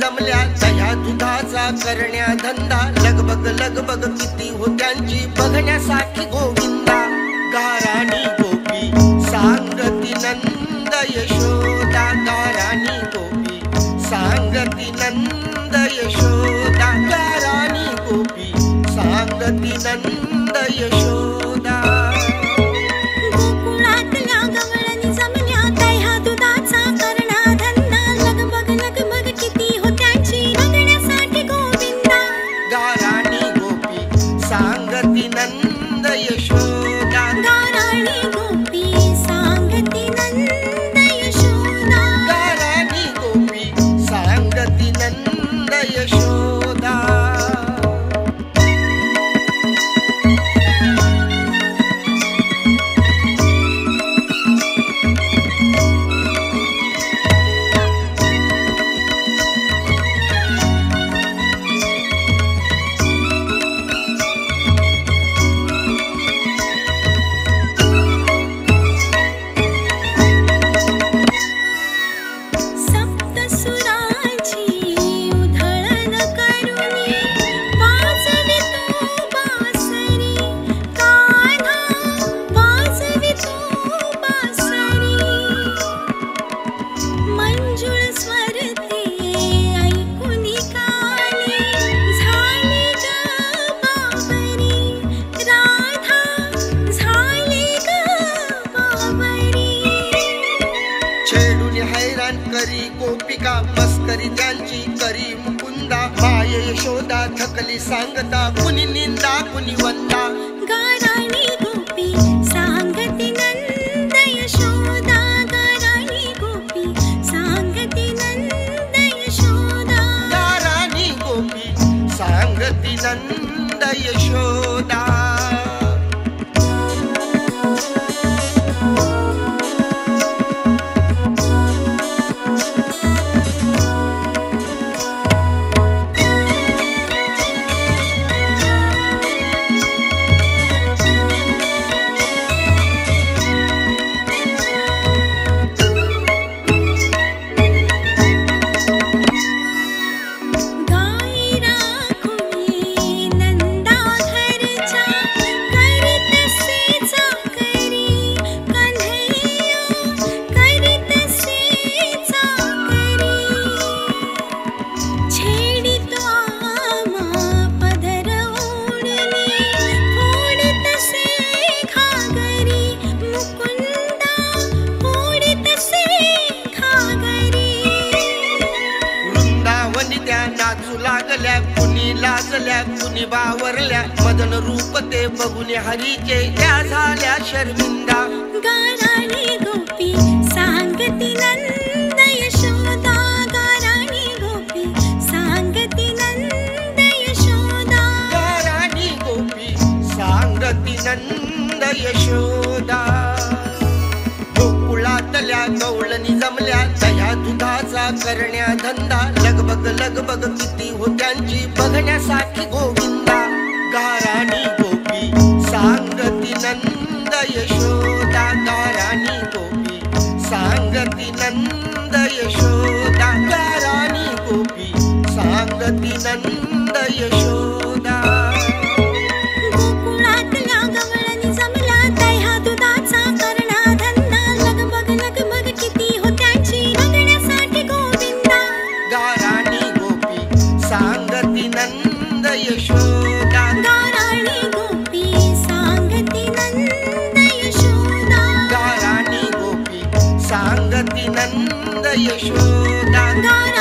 जमल्या दह्या दुधाचा करण्या धंदा लगबग लगबग किती होत्यांची बघण्यासाठी गोविंदा गाराणी गोपी सांगती नंद यशोदा गाराणी गोपी सांगती नंद यशोदा गाराणी गोपी सांगती नंद यशोदा गोकुळातल्या गवळणी जमल्या दह्या दुधाचा करण्या धंदा लगबग लगबग किती होत्यांची बघण्यासाठी गोविंदा गाराणी गोपी सांगती नंद यशोदा गाराणी गोपी सांगती नंद यशोदा गाराणी गोपी सांगती नंद यशोदा करी गोपिका मस्करी त्यांची करी मुकुंदा माय यशोदा थकली सांगता कुणी निंदा कुणी वंदा गाराणी गोपी सांगती नंद यशोदा गाराणी गोपी सांगती नंद यशोदा गाराणी गोपी सांगती नंद यशोदा कुणी लाजल्या कुणी बावरल्या मदन रूप ते बघून हरीचे त्या झाल्या शर्मिंदा गाराणी गोपी सांगती नंद यशोदा गाराणी गोपी सांगती नंद यशोदा गाराणी गोपी सांगती नंद यशोदा गोकुळातल्या गवळणी जमल्या दह्या दुधाचा करण्या धंदा लगबग लगबग किती होत्यांची बघण्यासाठी गोविंदा गाराणी गोपी सांगती नंद यशोदा गाराणी गोपी सांगती नंद यशोदा गाराणी गोपी सांगती नंद यशोदा गोकुळातल्या गवळणी जमल्या दह्या दुधाचा करण्या धंदा लगबग लगबग किती होत्यांची बघण्यासाठी गोविंदा गाराणी गोपी सांगती नंद यशोदा गाराणी गोपी सांगती नंद यशोदा गाराणी गोपी सांगती नंद यशोदा